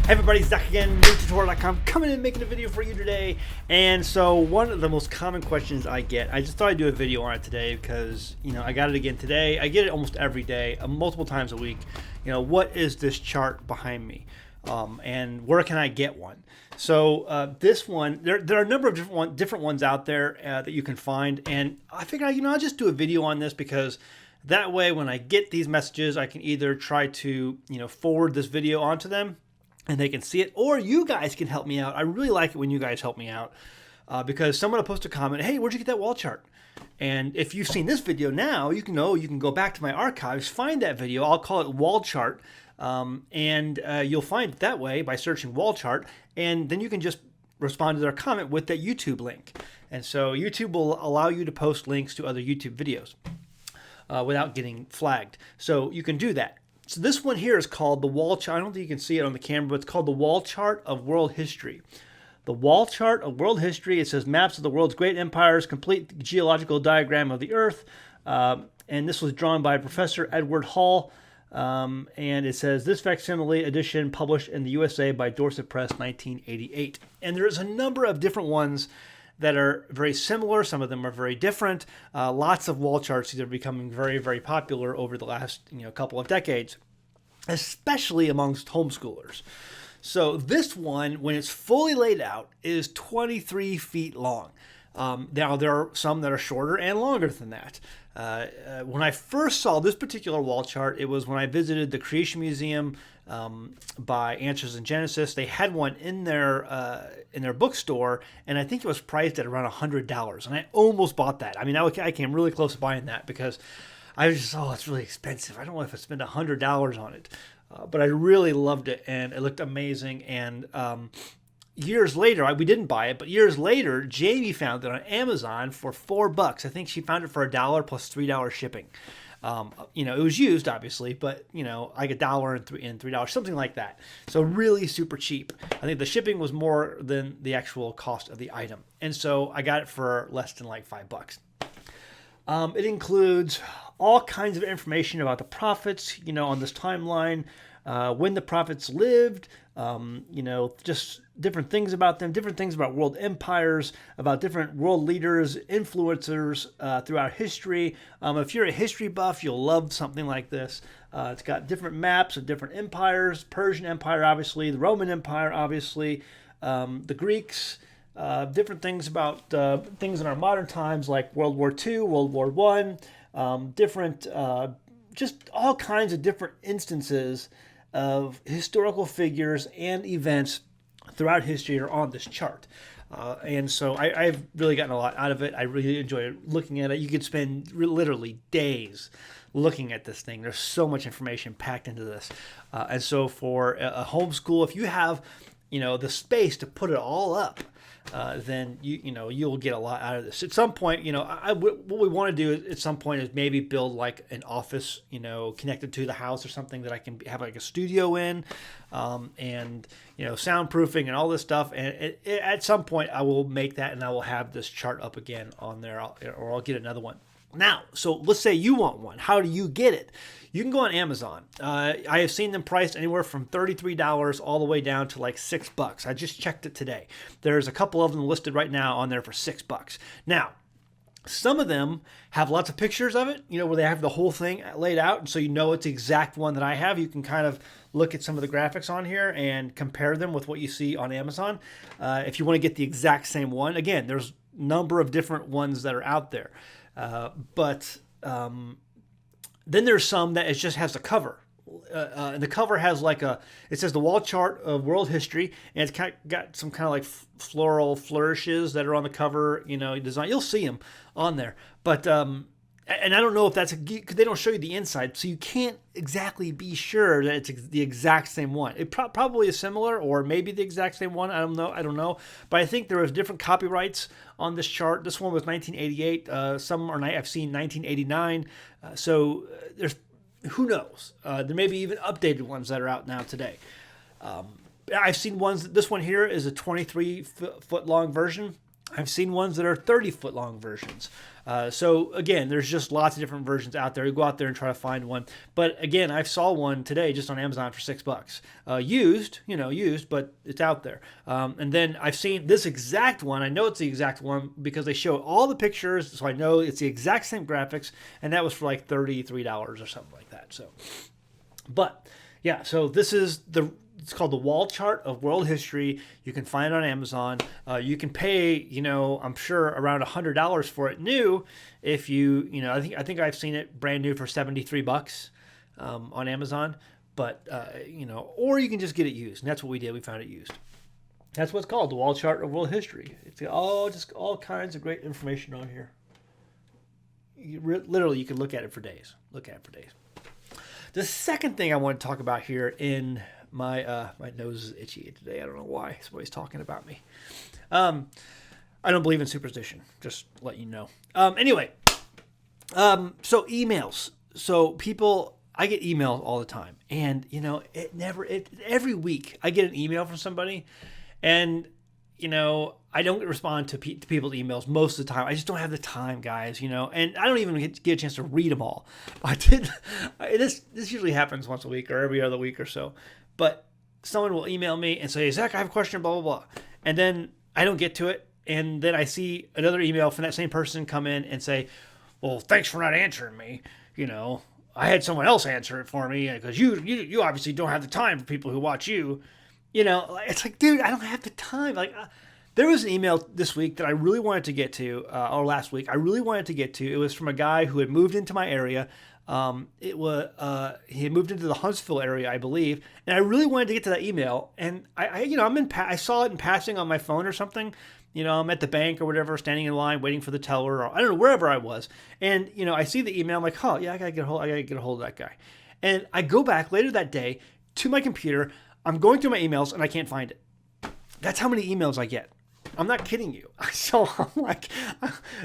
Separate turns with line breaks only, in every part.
Hey everybody, Zach again, newtutorial.com, coming in making a video for you today. And so one of the most common questions I get, I just thought I'd do a video on it today because, I got it again today. I get it almost every day, multiple times a week. What is this chart behind me? And where can I get one? So this one, there are a number of different ones out there that you can find. And I figured, I'll just do a video on this because that way when I get these messages, I can either try to, forward this video onto them and they can see it, or you guys can help me out. I really like it when you guys help me out because someone will post a comment, hey, where'd you get that wall chart? And if you've seen this video now, you can go back to my archives, find that video. I'll call it wall chart. And you'll find it that way by searching wall chart. And then you can just respond to their comment with that YouTube link. And so YouTube will allow you to post links to other YouTube videos without getting flagged. So you can do that. So this one here is called the wall chart. I don't think you can see it on the camera, but it's called the wall chart of world history. The wall chart of world history. It says maps of the world's great empires, complete geological diagram of the earth. And this was drawn by Professor Edward Hall. And it says this facsimile edition published in the USA by Dorset Press 1988. And there's a number of different ones that are very similar. Some of them are very different. Lots of wall charts that are becoming very, very popular over the last couple of decades, especially amongst homeschoolers. So this one, when it's fully laid out, is 23 feet long. Now, there are some that are shorter and longer than that. When I first saw this particular wall chart, it was when I visited the Creation Museum by Answers in Genesis. They had one in their bookstore, and I think it was priced at around $100. And I almost bought that. I mean, I came really close to buying that because I was just, it's really expensive. I don't know if I spend $100 on it. But I really loved it, and it looked amazing. And years later, we didn't buy it, but years later, Jamie found it on Amazon for $4. I think she found it for $1 plus $3 shipping. It was used, obviously, but, like $1 and $3, something like that. So really super cheap. I think the shipping was more than the actual cost of the item. And so I got it for less than like $5. It includes all kinds of information about the prophets, on this timeline, when the prophets lived, just different things about them, different things about world empires, about different world leaders, influencers throughout history. If you're a history buff, you'll love something like this. It's got different maps of different empires, Persian Empire, obviously, the Roman Empire, obviously, the Greeks, different things about things in our modern times like World War II, World War I, different, just all kinds of different instances of historical figures and events throughout history are on this chart. And so I've really gotten a lot out of it. I really enjoy looking at it. You could spend literally days looking at this thing. There's so much information packed into this. And so for a homeschool, if you have, the space to put it all up, then you'll get a lot out of this. At some point, what we want to do at some point is maybe build like an office, connected to the house or something that I can have like a studio in, and soundproofing and all this stuff. And at some point, I will make that and I will have this chart up again on there, or I'll get another one. Now, so let's say you want one. How do you get it? You can go on Amazon. I have seen them priced anywhere from $33 all the way down to like $6. I just checked it today. There's a couple of them listed right now on there for $6. Now, some of them have lots of pictures of it, where they have the whole thing laid out. And so it's the exact one that I have. You can kind of look at some of the graphics on here and compare them with what you see on Amazon. If you want to get the exact same one, again, there's a number of different ones that are out there. But then there's some that it just has a cover. And the cover has it says the wall chart of world history, and it's got some kind of like floral flourishes that are on the cover, design. You'll see them on there. But, and I don't know if because they don't show you the inside, so you can't exactly be sure that it's the exact same one. It probably is similar, or maybe the exact same one. I don't know. But I think there was different copyrights on this chart. This one was 1988. Some I've seen 1989. So there's, who knows? There may be even updated ones that are out now today. I've seen ones. This one here is a 23 foot long version. I've seen ones that are 30-foot long versions. So again, there's just lots of different versions out there. You go out there and try to find one. But again, I saw one today just on Amazon for $6. Used, but it's out there. And then I've seen this exact one. I know it's the exact one because they show all the pictures, so I know it's the exact same graphics, and that was for like $33 or something like that. So, but yeah, so this is it's called the Wall Chart of World History. You can find it on Amazon. You can pay, I'm sure around $100 for it new. If I think I've seen it brand new for $73 on Amazon. But or you can just get it used, and that's what we did. We found it used. That's what's called the Wall Chart of World History. It's all kinds of great information on here. Literally, you can look at it for days. The second thing I want to talk about here in my nose is itchy today. I don't know why. Somebody's talking about me. I don't believe in superstition. Just to let you know. Anyway, so emails. So I get emails all the time, and every week I get an email from somebody, and I don't respond to people's emails most of the time. I just don't have the time, guys, and I don't even get a chance to read them all. This usually happens once a week or every other week or so, but someone will email me and say, Zach, I have a question, blah, blah, blah. And then I don't get to it. And then I see another email from that same person come in and say, well, thanks for not answering me. I had someone else answer it for me because you obviously don't have the time for people who watch you. It's like, dude, I don't have the time. There was an email this week that I really wanted to get to, or last week. I really wanted to get to. It was from a guy who had moved into my area. He had moved into the Huntsville area, I believe, and I really wanted to get to that email. And I saw it in passing on my phone or something. I'm at the bank or whatever, standing in line waiting for the teller, or I don't know, wherever I was. And I see the email. I'm like, oh yeah, I gotta get a hold of that guy. And I go back later that day to my computer. I'm going through my emails and I can't find it. That's how many emails I get. I'm not kidding you. So I'm like,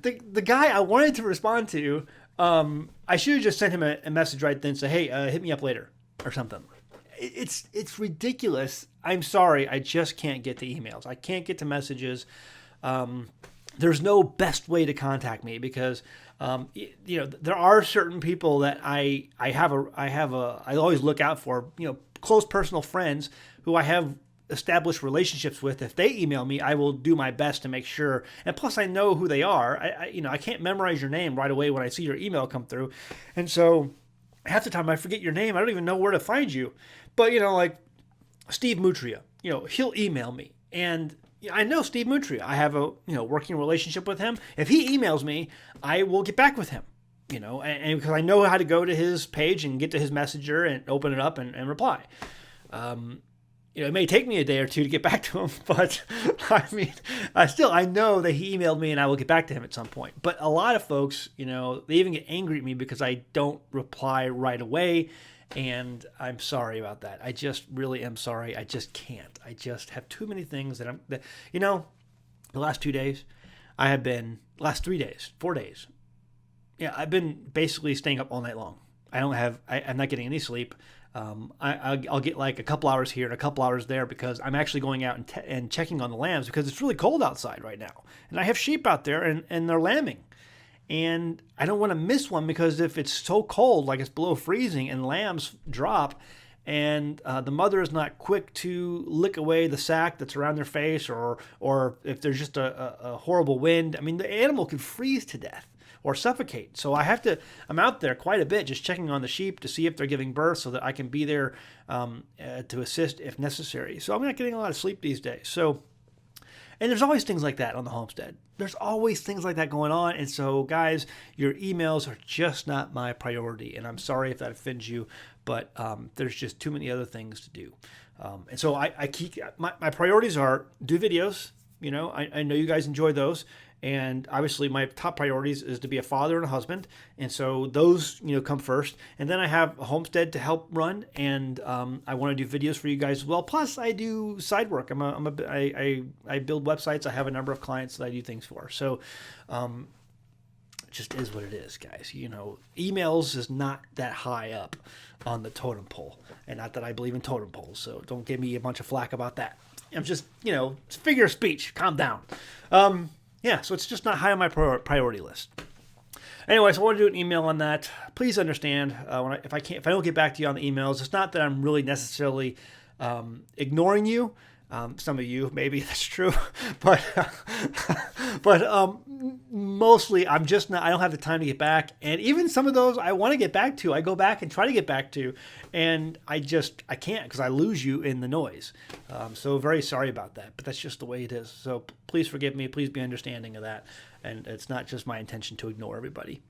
the guy I wanted to respond to, I should have just sent him a message right then, say, hey, hit me up later or something. It's ridiculous. I'm sorry. I just can't get to emails. I can't get to messages. There's no best way to contact me because, there are certain people that I always look out for, close personal friends who I have established relationships with. If they email me, I will do my best to make sure. And plus, I know who they are. I can't memorize your name right away when I see your email come through, and so half the time I forget your name. I don't even know where to find you. But like Steve Mutria, he'll email me, and I know Steve Mutria. I have a working relationship with him. If he emails me, I will get back with him. And because I know how to go to his page and get to his messenger and open it up and reply. It may take me a day or two to get back to him, but I know that he emailed me and I will get back to him at some point. But a lot of folks, they even get angry at me because I don't reply right away. And I'm sorry about that. I just really am sorry. I just can't. I just have too many things the last 2 days, last 3 days, 4 days. Yeah, I've been basically staying up all night long. I'm not getting any sleep. I'll get like a couple hours here and a couple hours there because I'm actually going out and checking on the lambs because it's really cold outside right now. And I have sheep out there and they're lambing. And I don't want to miss one because if it's so cold, like it's below freezing and lambs drop and the mother is not quick to lick away the sack that's around their face or if there's just a horrible wind, the animal could freeze to death or suffocate. So I'm out there quite a bit just checking on the sheep to see if they're giving birth so that I can be there to assist if necessary. So I'm not getting a lot of sleep these days. And there's always things like that on the homestead. There's always things like that going on. And so, guys, your emails are just not my priority. And I'm sorry if that offends you, but there's just too many other things to do. And so I keep my priorities are do videos. I know you guys enjoy those. And obviously my top priorities is to be a father and a husband. And so those, come first. And then I have a homestead to help run. And I want to do videos for you guys as well. Plus I do side work. I build websites. I have a number of clients that I do things for. So it just is what it is, guys. Emails is not that high up on the totem pole. And not that I believe in totem poles. So don't give me a bunch of flack about that. I'm just, it's figure of speech. Calm down. Yeah, so it's just not high on my priority list. Anyway, so I want to do an email on that. Please understand if I don't get back to you on the emails, it's not that I'm really necessarily ignoring you. Some of you, maybe that's true, but mostly I'm just not. I don't have the time to get back, and even some of those I want to get back to. I go back and try to get back to, and I can't because I lose you in the noise. So very sorry about that, but that's just the way it is. So please forgive me. Please be understanding of that, and it's not just my intention to ignore everybody.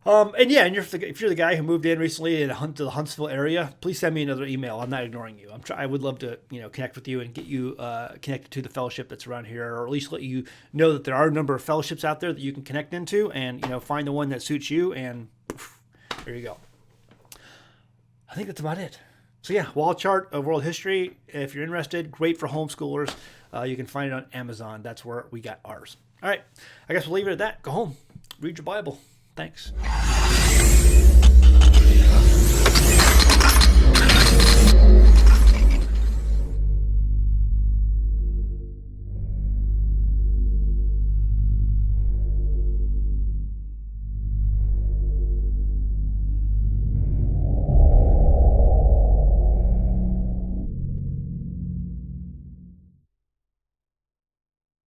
And if you're the guy who moved in recently to the Huntsville area, please send me another email. I'm not ignoring you. I would love to, connect with you and get you connected to the fellowship that's around here, or at least let you know that there are a number of fellowships out there that you can connect into, and find the one that suits you. And there you go. I think that's about it. So yeah, wall chart of world history. If you're interested, great for homeschoolers. You can find it on Amazon. That's where we got ours. All right, I guess we'll leave it at that. Go home, read your Bible. Thanks.